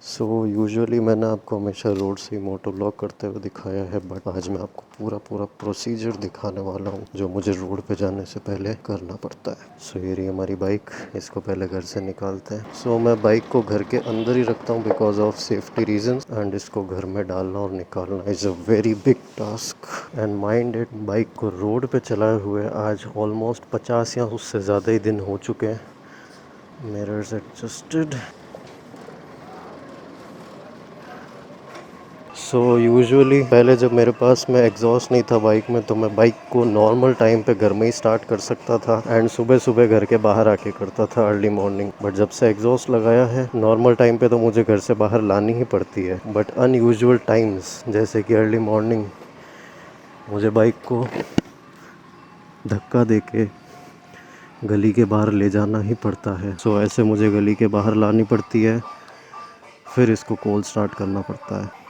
Usually मैंने आपको हमेशा रोड से ही मोटो व्लॉग करते हुए दिखाया है, बट आज मैं आपको पूरा प्रोसीजर दिखाने वाला हूँ जो मुझे रोड पे जाने से पहले करना पड़ता है। ये रही हमारी बाइक, इसको पहले घर से निकालते हैं। मैं बाइक को घर के अंदर ही रखता हूँ because of safety reasons, and इसको घर में डालना और निकालना is a very big task. And mind it, bike को रोड पे चलाए हुए आज ऑलमोस्ट 50 या उससे ज़्यादा ही दिन हो चुके हैं। Mirrors adjusted. यूजुअली पहले जब मेरे पास में एग्जॉस्ट नहीं था बाइक में, तो मैं बाइक को नॉर्मल टाइम पे घर में ही स्टार्ट कर सकता था एंड सुबह सुबह घर के बाहर आके करता था अर्ली मॉर्निंग। बट जब से एग्जॉस्ट लगाया है, नॉर्मल टाइम पे तो मुझे घर से बाहर लानी ही पड़ती है, बट अनयूजुअल टाइम्स जैसे कि अर्ली मॉर्निंग मुझे बाइक को धक्का देके गली के बाहर ले जाना ही पड़ता है। ऐसे मुझे गली के बाहर लानी पड़ती है, फिर इसको कोल्ड स्टार्ट करना पड़ता है।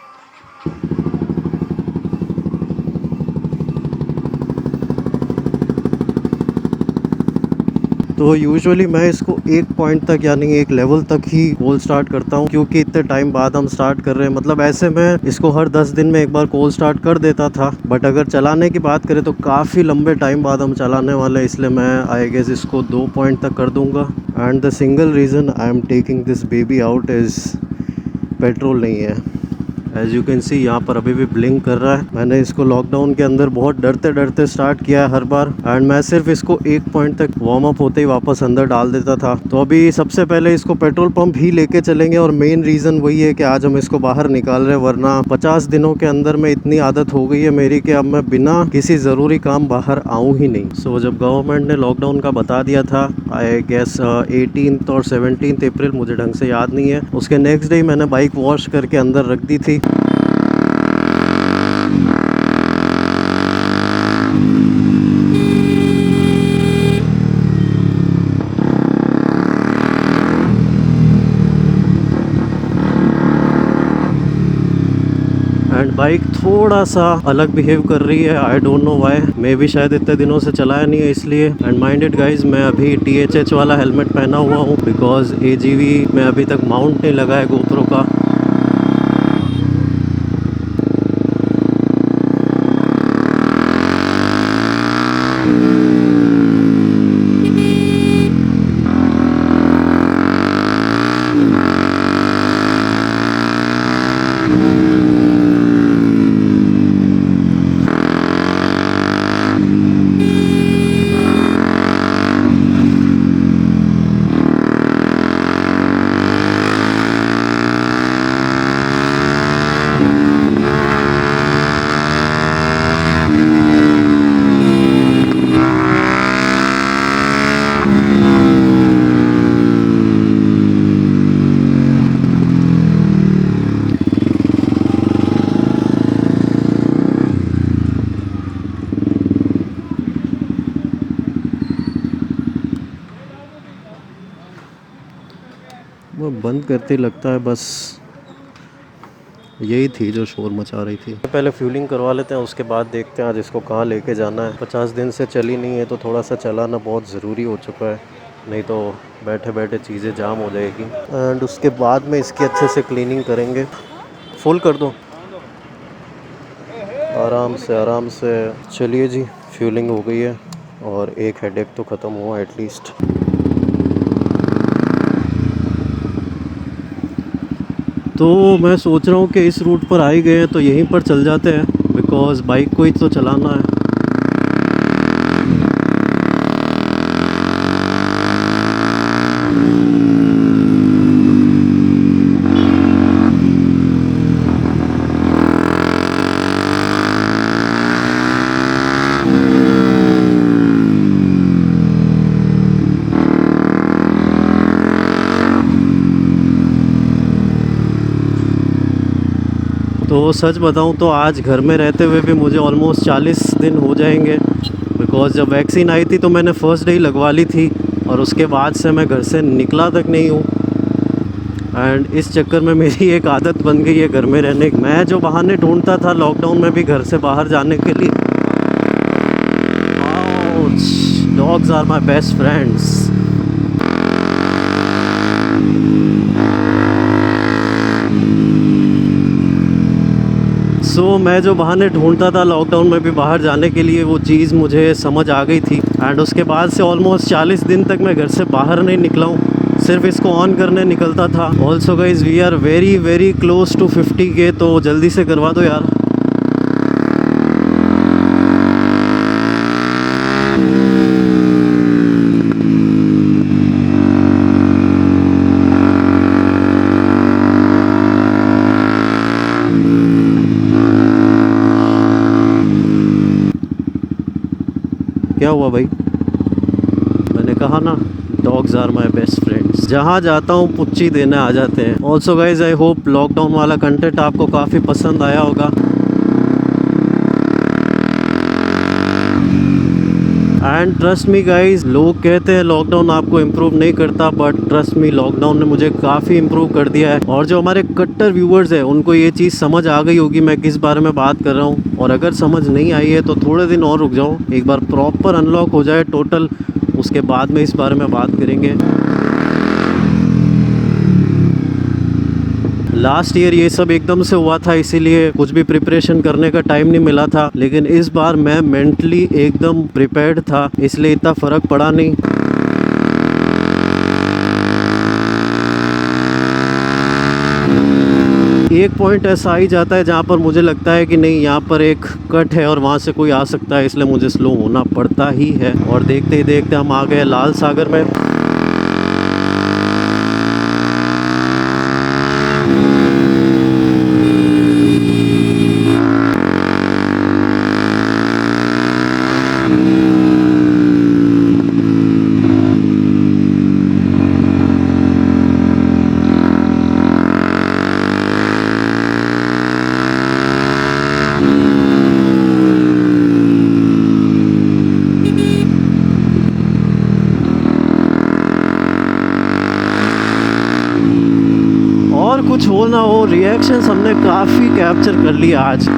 तो यूजुअली मैं इसको एक पॉइंट तक यानी एक लेवल तक ही कोल्ड स्टार्ट करता हूँ, क्योंकि इतने टाइम बाद हम स्टार्ट कर रहे हैं। मतलब ऐसे मैं इसको हर 10 दिन में एक बार कोल्ड स्टार्ट कर देता था, बट अगर चलाने की बात करें तो काफ़ी लंबे टाइम बाद हम चलाने वाले हैं, इसलिए मैं आई गेस इसको 2 पॉइंट तक कर दूंगा। And the single reason I am taking this baby out is petrol नहीं है। एज यू कैन सी यहाँ पर अभी भी ब्लिंक कर रहा है। मैंने इसको लॉकडाउन के अंदर बहुत डरते डरते स्टार्ट किया है हर बार, एंड मैं सिर्फ इसको एक पॉइंट तक वार्म अप होते ही वापस अंदर डाल देता था। तो अभी सबसे पहले इसको पेट्रोल पंप ही लेके चलेंगे, और मेन रीज़न वही है कि आज हम इसको बाहर निकाल रहे हैं, वरना 50 दिनों के अंदर में इतनी आदत हो गई है मेरी कि अब मैं बिना किसी ज़रूरी काम बाहर आऊँ ही नहीं। जब गवर्नमेंट ने लॉकडाउन का बता दिया था, आई गेस 18 और 17 अप्रैल, मुझे ढंग से याद नहीं है, उसके नेक्स्ट डे मैंने बाइक वॉश करके अंदर रख दी थी। एंड बाइक थोड़ा सा अलग बिहेव कर रही है, आई डोंट नो व्हाई, मैं भी शायद इतने दिनों से चलाया नहीं है इसलिए। एंड माइंडेड गाइज, मैं अभी THH वाला हेलमेट पहना हुआ हूँ बिकॉज AGV में अभी तक माउंट नहीं लगा है GoPro का। वो बंद करते लगता है, बस यही थी जो शोर मचा रही थी। पहले फ्यूलिंग करवा लेते हैं, उसके बाद देखते हैं आज इसको कहाँ लेके जाना है। 50 दिन से चली नहीं है तो थोड़ा सा चलाना बहुत ज़रूरी हो चुका है, नहीं तो बैठे बैठे चीज़ें जाम हो जाएगी। एंड उसके बाद में इसकी अच्छे से क्लीनिंग करेंगे। फुल कर दो, आराम से। चलिए जी, फ्यूलिंग हो गई है और एक हेडेक तो ख़त्म हुआ एटलीस्ट। तो मैं सोच रहा हूँ कि इस रूट पर आ ही गए हैं तो यहीं पर चल जाते हैं, बिकॉज़ बाइक को ही तो चलाना है। तो सच बताऊं तो आज घर में रहते हुए भी मुझे ऑलमोस्ट 40 दिन हो जाएंगे, बिकॉज़ जब वैक्सीन आई थी तो मैंने फ़र्स्ट डे ही लगवा ली थी, और उसके बाद से मैं घर से निकला तक नहीं हूँ। एंड इस चक्कर में मेरी एक आदत बन गई है घर में रहने की। मैं जो बहाने ढूंढता था लॉकडाउन में भी घर से बाहर जाने के लिए, dogs are my best friends. So मैं जो बहाने ढूंढता था लॉकडाउन में भी बाहर जाने के लिए, वो चीज़ मुझे समझ आ गई थी। एंड उसके बाद से ऑलमोस्ट 40 दिन तक मैं घर से बाहर नहीं निकला हूँ, सिर्फ इसको ऑन करने निकलता था। Also guys we are very very close to 50K, तो जल्दी से करवा दो यार। क्या हुआ भाई? मैंने कहा ना, dogs are my best friends. जहाँ जाता हूँ पुच्ची देने आ जाते हैं। Also guys I hope lockdown वाला कंटेंट आपको काफ़ी पसंद आया होगा। एंड ट्रस्ट मी गाइज, लोग कहते हैं लॉकडाउन आपको इम्प्रूव नहीं करता, बट ट्रस्ट मी लॉकडाउन ने मुझे काफ़ी इम्प्रूव कर दिया है। और जो हमारे कट्टर व्यूवर्स हैं उनको ये चीज़ समझ आ गई होगी मैं किस बारे में बात कर रहा हूँ। और अगर समझ नहीं आई है तो थोड़े दिन और रुक जाओ, एक बार प्रॉपर अनलॉक हो जाए टोटल, उसके बाद में इस बारे में बात करेंगे। लास्ट ईयर ये सब एकदम से हुआ था, इसीलिए कुछ भी प्रिपरेशन करने का टाइम नहीं मिला था। लेकिन इस बार मैं मेंटली एकदम प्रिपेयर्ड था, इसलिए इतना फ़र्क पड़ा नहीं। एक पॉइंट ऐसा आ ही जाता है जहाँ पर मुझे लगता है कि नहीं, यहाँ पर एक कट है और वहाँ से कोई आ सकता है, इसलिए मुझे स्लो होना पड़ता ही है। और देखते ही देखते हम आ गए लाल सागर में। और कुछ हो ना हो, रिएक्शंस हमने काफ़ी कैप्चर कर लिया आज।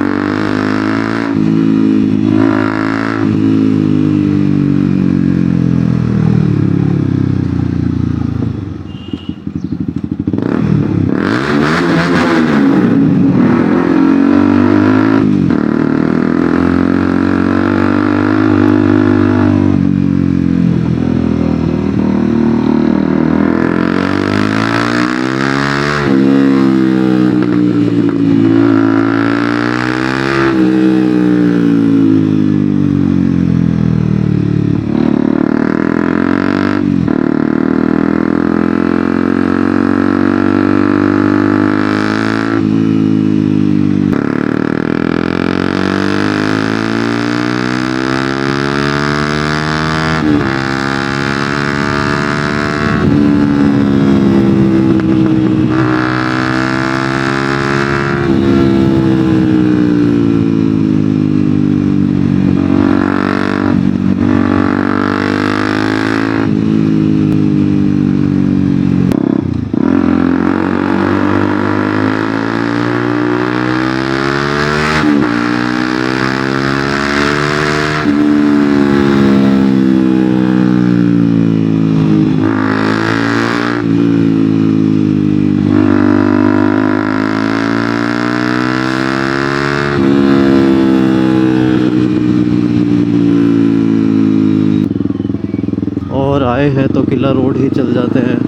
और आए हैं तो किला रोड ही चल जाते हैं।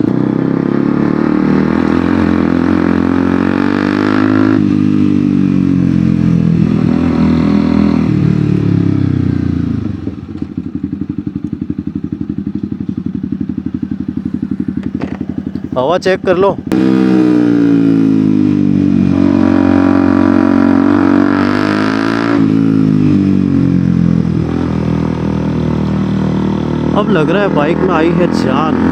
हवा चेक कर लो। अब लग रहा है बाइक में आई है जान।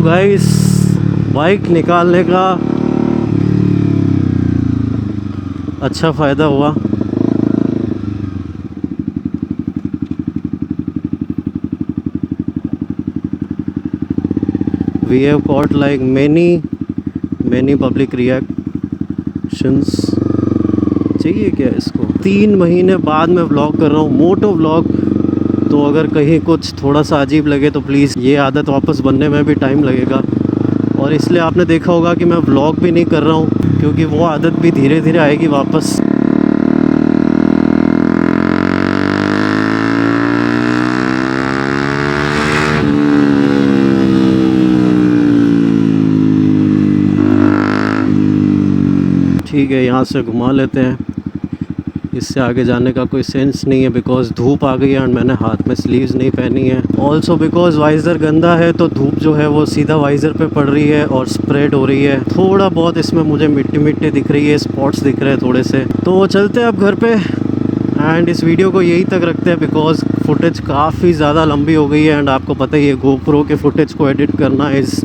गाइस बाइक निकालने का अच्छा फ़ायदा हुआ। We have got like many public reactions। चाहिए क्या इसको? 3 महीने बाद मैं व्लॉग कर रहा हूँ, मोटो व्लॉग। तो अगर कहीं कुछ थोड़ा सा अजीब लगे तो प्लीज़, ये आदत वापस बनने में भी टाइम लगेगा। और इसलिए आपने देखा होगा कि मैं व्लॉग भी नहीं कर रहा हूँ, क्योंकि वो आदत भी धीरे धीरे आएगी वापस। ठीक है, यहाँ से घुमा लेते हैं, इससे आगे जाने का कोई सेंस नहीं है बिकॉज़ धूप आ गई है एंड मैंने हाथ में स्लीव्स नहीं पहनी है। ऑल्सो बिकॉज़ वाइज़र गंदा है तो धूप जो है वो सीधा वाइज़र पे पड़ रही है और स्प्रेड हो रही है। थोड़ा बहुत इसमें मुझे मिट्टी मिट्टी दिख रही है, स्पॉट्स दिख रहे हैं थोड़े से। तो चलते हैं अब घर पे एंड इस वीडियो को यहीं तक रखते हैं बिकॉज़ फुटेज काफ़ी ज़्यादा लंबी हो गई है एंड आपको पता ही है GoPro के फुटेज को एडिट करना is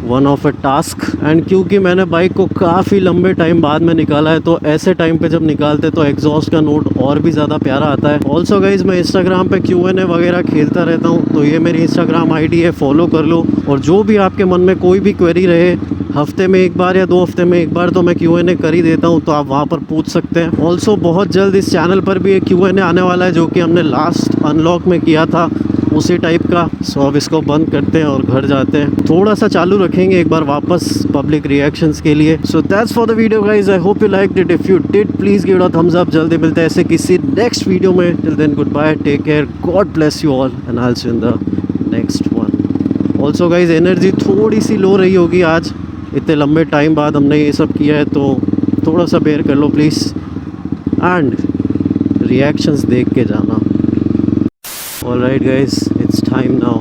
one of a task. And क्योंकि मैंने बाइक को काफ़ी लंबे टाइम बाद में निकाला है तो ऐसे टाइम पे जब निकालते तो एग्जॉस्ट का नोट और भी ज़्यादा प्यारा आता है। ऑल्सो गाइज मैं इंस्टाग्राम पे Q&A वगैरह खेलता रहता हूँ, तो ये मेरी इंस्टाग्राम आईडी है, फॉलो कर लो। और जो भी आपके मन में कोई भी क्वेरी रहे, हफ्ते में एक बार या 2 हफ्ते में एक बार तो मैं Q&A कर ही देता हूँ, तो आप वहाँ पर पूछ सकते हैं। ऑल्सो बहुत जल्द इस चैनल पर भी एक Q&A आने वाला है जो कि हमने लास्ट अनलॉक में किया था, उसी टाइप का। सो अब इसको बंद करते हैं और घर जाते हैं। थोड़ा सा चालू रखेंगे एक बार वापस पब्लिक रिएक्शंस के लिए। So that's for the video guys, I hope you liked it. If you did please give it a thumbs up. जल्दी मिलते हैं ऐसे किसी नेक्स्ट वीडियो में। Till then good bye, take care, God bless you all and I will see you in the next one. Also guys energy थोड़ी सी लो रही होगी आज, इतने लंबे टाइम बाद हमने ये सब किया है, तो थोड़ा सा बेयर कर लो प्लीज़ एंड रिएक्शंस देख के जाना। Alright guys, it's time now.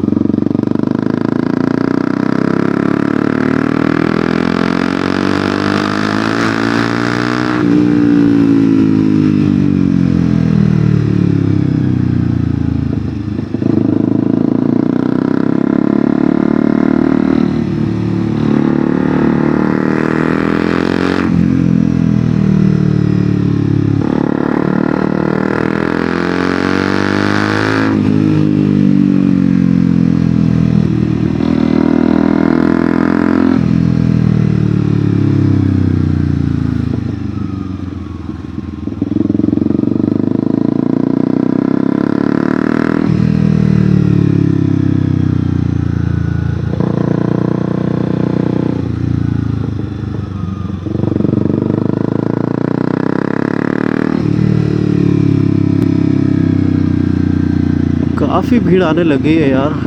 काफ़ी भीड़ आने लगी है यार।